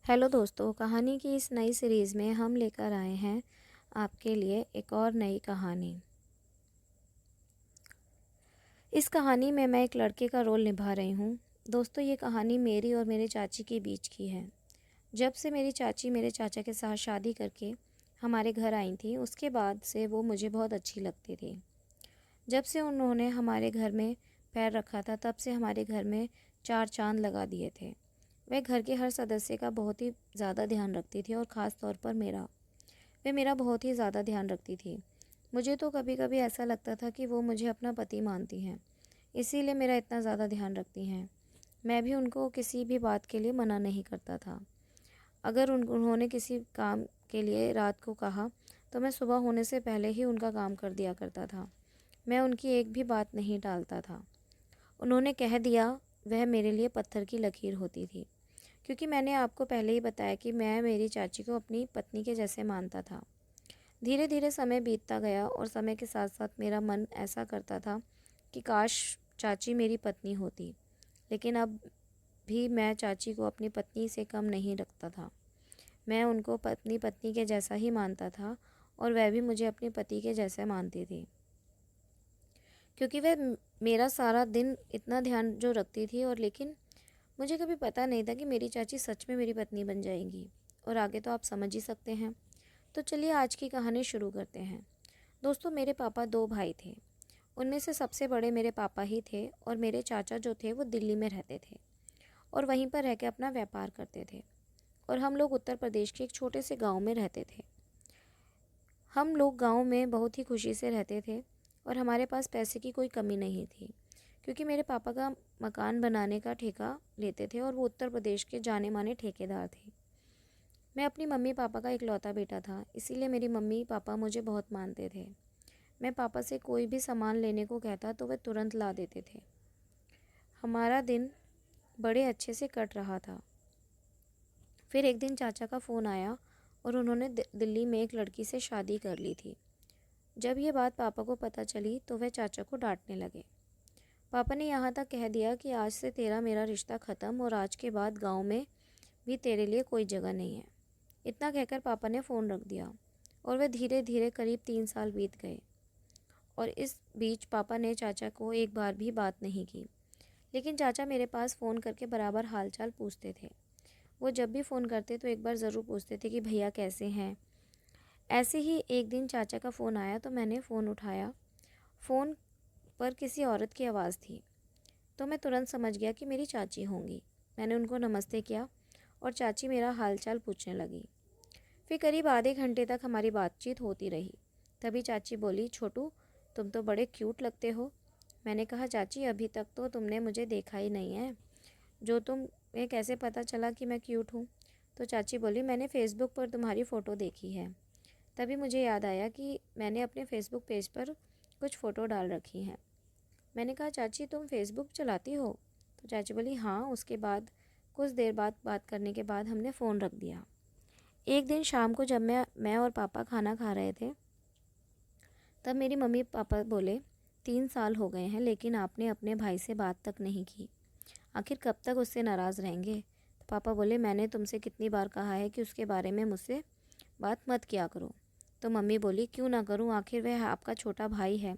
Hello दोस्तों, कहानी की इस नई सीरीज़ में हम लेकर आए हैं आपके लिए एक और नई कहानी। इस कहानी में मैं एक लड़के का रोल निभा रही हूँ। दोस्तों, ये कहानी मेरी और मेरे चाची के बीच की है। जब से मेरी चाची मेरे चाचा के साथ शादी करके हमारे घर आई थी, उसके बाद से वो मुझे बहुत अच्छी लगती थी। जब से उन्होंने हमारे घर में पैर रखा था, तब से हमारे घर में चार चांद लगा दिए थे। वह घर के हर सदस्य का बहुत ही ज़्यादा ध्यान रखती थी और ख़ास तौर पर वे मेरा बहुत ही ज़्यादा ध्यान रखती थी। मुझे तो कभी कभी ऐसा लगता था कि वो मुझे अपना पति मानती हैं, इसीलिए मेरा इतना ज़्यादा ध्यान रखती हैं। मैं भी उनको किसी भी बात के लिए मना नहीं करता था। अगर उन्होंने किसी काम के लिए रात को कहा, तो मैं सुबह होने से पहले ही उनका काम कर दिया करता था। मैं उनकी एक भी बात नहीं टालता था। उन्होंने कह दिया, वह मेरे लिए पत्थर की लकीर होती थी। क्योंकि मैंने आपको पहले ही बताया कि मैं मेरी चाची को अपनी पत्नी के जैसे मानता था। धीरे धीरे समय बीतता गया और समय के साथ साथ मेरा मन ऐसा करता था कि काश चाची मेरी पत्नी होती। लेकिन अब भी मैं चाची को अपनी पत्नी से कम नहीं रखता था। मैं उनको पत्नी पत्नी के जैसा ही मानता था और वह भी मुझे अपने पति के जैसे मानती थी। क्योंकि वह मेरा सारा दिन इतना ध्यान जो रखती थी, और लेकिन मुझे कभी पता नहीं था कि मेरी चाची सच में मेरी पत्नी बन जाएंगी। और आगे तो आप समझ ही सकते हैं। तो चलिए आज की कहानी शुरू करते हैं। दोस्तों, मेरे पापा दो भाई थे। उनमें से सबसे बड़े मेरे पापा ही थे और मेरे चाचा जो थे वो दिल्ली में रहते थे और वहीं पर रह के अपना व्यापार करते थे। और हम लोग उत्तर प्रदेश के एक छोटे से गांव में रहते थे। हम लोग गांव में बहुत ही खुशी से रहते थे और हमारे पास पैसे की कोई कमी नहीं थी, क्योंकि मेरे पापा का मकान बनाने का ठेका लेते थे और वो उत्तर प्रदेश के जाने माने ठेकेदार थे। मैं अपनी मम्मी पापा का इकलौता बेटा था, इसीलिए मेरी मम्मी पापा मुझे बहुत मानते थे। मैं पापा से कोई भी सामान लेने को कहता तो वे तुरंत ला देते थे। हमारा दिन बड़े अच्छे से कट रहा था। फिर एक दिन चाचा का फ़ोन आया और उन्होंने दिल्ली में एक लड़की से शादी कर ली थी। जब ये बात पापा को पता चली तो वह चाचा को डांटने लगे। पापा ने यहाँ तक कह दिया कि आज से तेरा मेरा रिश्ता ख़त्म और आज के बाद गांव में भी तेरे लिए कोई जगह नहीं है। इतना कहकर पापा ने फ़ोन रख दिया और वह धीरे धीरे करीब 3 साल बीत गए। और इस बीच पापा ने चाचा को एक बार भी बात नहीं की। लेकिन चाचा मेरे पास फ़ोन करके बराबर हालचाल पूछते थे। वो जब भी फ़ोन करते तो एक बार ज़रूर पूछते थे कि भैया कैसे हैं। ऐसे ही एक दिन चाचा का फ़ोन आया तो मैंने फ़ोन उठाया। फ़ोन पर किसी औरत की आवाज़ थी, तो मैं तुरंत समझ गया कि मेरी चाची होंगी। मैंने उनको नमस्ते किया और चाची मेरा हालचाल पूछने लगी। फिर करीब आधे घंटे तक हमारी बातचीत होती रही। तभी चाची बोली, छोटू तुम तो बड़े क्यूट लगते हो। मैंने कहा, चाची अभी तक तो तुमने मुझे देखा ही नहीं है, जो तुम्हें कैसे पता चला कि मैं क्यूट हूँ। तो चाची बोली, मैंने फ़ेसबुक पर तुम्हारी फ़ोटो देखी है। तभी मुझे याद आया कि मैंने अपने फ़ेसबुक पेज पर कुछ फ़ोटो डाल रखी हैं। मैंने कहा, चाची तुम फ़ेसबुक चलाती हो? तो चाची बोली, हाँ। उसके बाद कुछ देर बाद बात करने के बाद हमने फ़ोन रख दिया। एक दिन शाम को जब मैं और पापा खाना खा रहे थे, तब मेरी मम्मी पापा बोले, 3 साल हो गए हैं लेकिन आपने अपने भाई से बात तक नहीं की, आखिर कब तक उससे नाराज़ रहेंगे? तो पापा बोले, मैंने तुमसे कितनी बार कहा है कि उसके बारे में मुझसे बात मत किया करो। तो मम्मी बोली, क्यों ना करूं, आखिर वह आपका छोटा भाई है।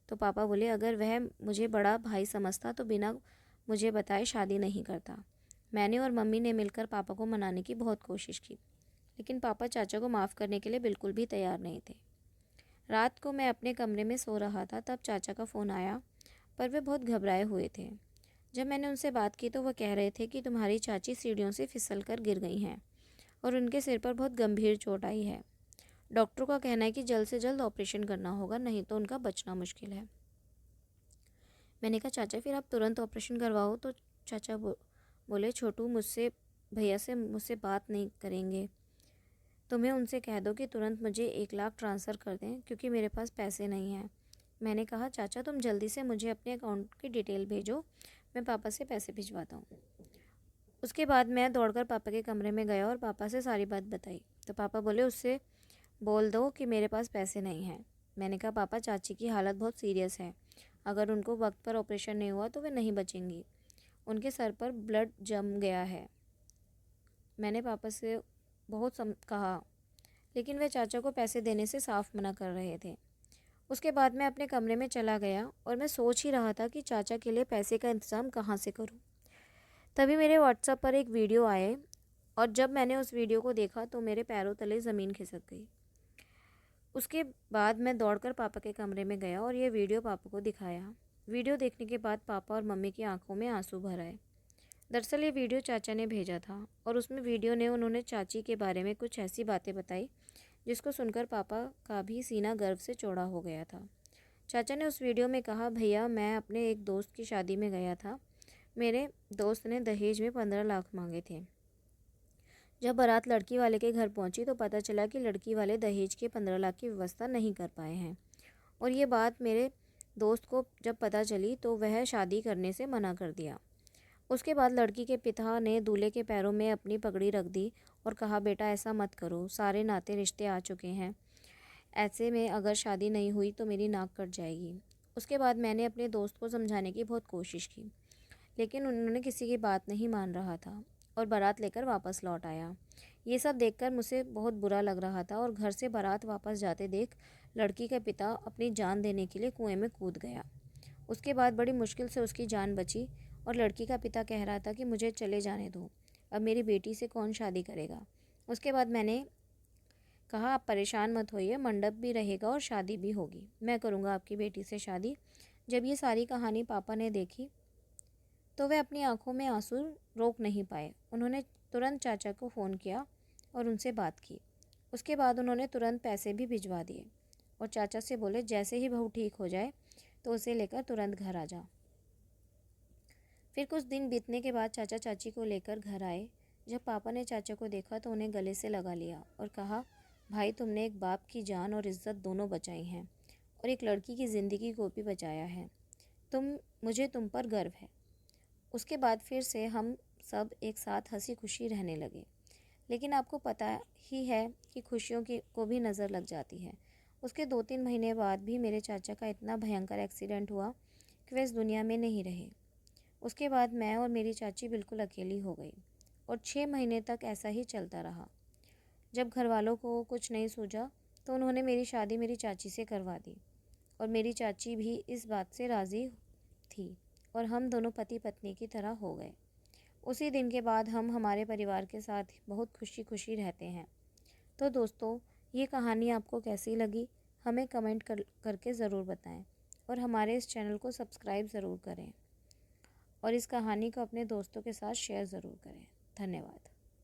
तो पापा बोले, अगर वह मुझे बड़ा भाई समझता तो बिना मुझे बताए शादी नहीं करता। मैंने और मम्मी ने मिलकर पापा को मनाने की बहुत कोशिश की, लेकिन पापा चाचा को माफ़ करने के लिए बिल्कुल भी तैयार नहीं थे। रात को मैं अपने कमरे में सो रहा था, तब चाचा का फ़ोन आया, पर वे बहुत घबराए हुए थे। जब मैंने उनसे बात की तो वह कह रहे थे कि तुम्हारी चाची सीढ़ियों से फिसल कर गिर गई हैं और उनके सिर पर बहुत गंभीर चोट आई है। डॉक्टरों का कहना है कि जल्द से जल्द ऑपरेशन करना होगा, नहीं तो उनका बचना मुश्किल है। मैंने कहा, चाचा फिर आप तुरंत ऑपरेशन करवाओ। तो चाचा बोले, छोटू भैया से मुझसे बात नहीं करेंगे। तुम्हें उनसे कह दो कि तुरंत मुझे 1 लाख ट्रांसफ़र कर दें, क्योंकि मेरे पास पैसे नहीं हैं। मैंने कहा, चाचा तुम जल्दी से मुझे अपने अकाउंट की डिटेल भेजो, मैं पापा से पैसे भिजवाता हूँ। उसके बाद मैं दौड़कर पापा के कमरे में गया और पापा से सारी बात बताई। तो पापा बोले, उससे बोल दो कि मेरे पास पैसे नहीं हैं। मैंने कहा, पापा चाची की हालत बहुत सीरियस है, अगर उनको वक्त पर ऑपरेशन नहीं हुआ तो वे नहीं बचेंगी, उनके सर पर ब्लड जम गया है। मैंने पापा से बहुत कहा, लेकिन वे चाचा को पैसे देने से साफ मना कर रहे थे। उसके बाद मैं अपने कमरे में चला गया और मैं सोच ही रहा था कि चाचा के लिए पैसे का इंतज़ाम कहाँ से करूँ। तभी मेरे व्हाट्सएप पर एक वीडियो आए और जब मैंने उस वीडियो को देखा तो मेरे पैरों तले ज़मीन खिसक गई। उसके बाद मैं दौड़कर पापा के कमरे में गया और ये वीडियो पापा को दिखाया। वीडियो देखने के बाद पापा और मम्मी की आंखों में आंसू भर आए। दरअसल ये वीडियो चाचा ने भेजा था और उसमें वीडियो ने उन्होंने चाची के बारे में कुछ ऐसी बातें बताई जिसको सुनकर पापा का भी सीना गर्व से चौड़ा हो गया था। चाचा ने उस वीडियो में कहा, भैया मैं अपने एक दोस्त की शादी में गया था। मेरे दोस्त ने दहेज में 15 लाख मांगे थे। जब बारात लड़की वाले के घर पहुंची तो पता चला कि लड़की वाले दहेज के 15 लाख की व्यवस्था नहीं कर पाए हैं और ये बात मेरे दोस्त को जब पता चली तो वह शादी करने से मना कर दिया। उसके बाद लड़की के पिता ने दूल्हे के पैरों में अपनी पगड़ी रख दी और कहा, बेटा ऐसा मत करो, सारे नाते रिश्ते आ चुके हैं, ऐसे में अगर शादी नहीं हुई तो मेरी नाक कट जाएगी। उसके बाद मैंने अपने दोस्त को समझाने की बहुत कोशिश की, लेकिन उन्होंने किसी की बात नहीं मान रहा था और बारात लेकर वापस लौट आया। ये सब देखकर मुझे बहुत बुरा लग रहा था और घर से बारात वापस जाते देख लड़की का पिता अपनी जान देने के लिए कुएं में कूद गया। उसके बाद बड़ी मुश्किल से उसकी जान बची और लड़की का पिता कह रहा था कि मुझे चले जाने दो, अब मेरी बेटी से कौन शादी करेगा। उसके बाद मैंने कहा, आप परेशान मत होइए, मंडप भी रहेगा और शादी भी होगी, मैं करूँगा आपकी बेटी से शादी। जब ये सारी कहानी पापा ने देखी तो वे अपनी आंखों में आंसू रोक नहीं पाए। उन्होंने तुरंत चाचा को फ़ोन किया और उनसे बात की। उसके बाद उन्होंने तुरंत पैसे भी भिजवा दिए और चाचा से बोले, जैसे ही बहू ठीक हो जाए तो उसे लेकर तुरंत घर आ जा। फिर कुछ दिन बीतने के बाद चाचा चाची को लेकर घर आए। जब पापा ने चाचा को देखा तो उन्हें गले से लगा लिया और कहा, भाई तुमने एक बाप की जान और इज्जत दोनों बचाई हैं और एक लड़की की ज़िंदगी को भी बचाया है। मुझे तुम पर गर्व है। उसके बाद फिर से हम सब एक साथ हंसी खुशी रहने लगे। लेकिन आपको पता ही है कि खुशियों की को भी नज़र लग जाती है। उसके 2-3 महीने बाद भी मेरे चाचा का इतना भयंकर एक्सीडेंट हुआ कि वे इस दुनिया में नहीं रहे। उसके बाद मैं और मेरी चाची बिल्कुल अकेली हो गई और 6 महीने तक ऐसा ही चलता रहा। जब घर वालों को कुछ नहीं सूझा तो उन्होंने मेरी शादी मेरी चाची से करवा दी और मेरी चाची भी इस बात से राज़ी थी और हम दोनों पति पत्नी की तरह हो गए। उसी दिन के बाद हम हमारे परिवार के साथ बहुत खुशी खुशी रहते हैं। तो दोस्तों, ये कहानी आपको कैसी लगी हमें कमेंट करके ज़रूर बताएं और हमारे इस चैनल को सब्सक्राइब ज़रूर करें और इस कहानी को अपने दोस्तों के साथ शेयर ज़रूर करें। धन्यवाद।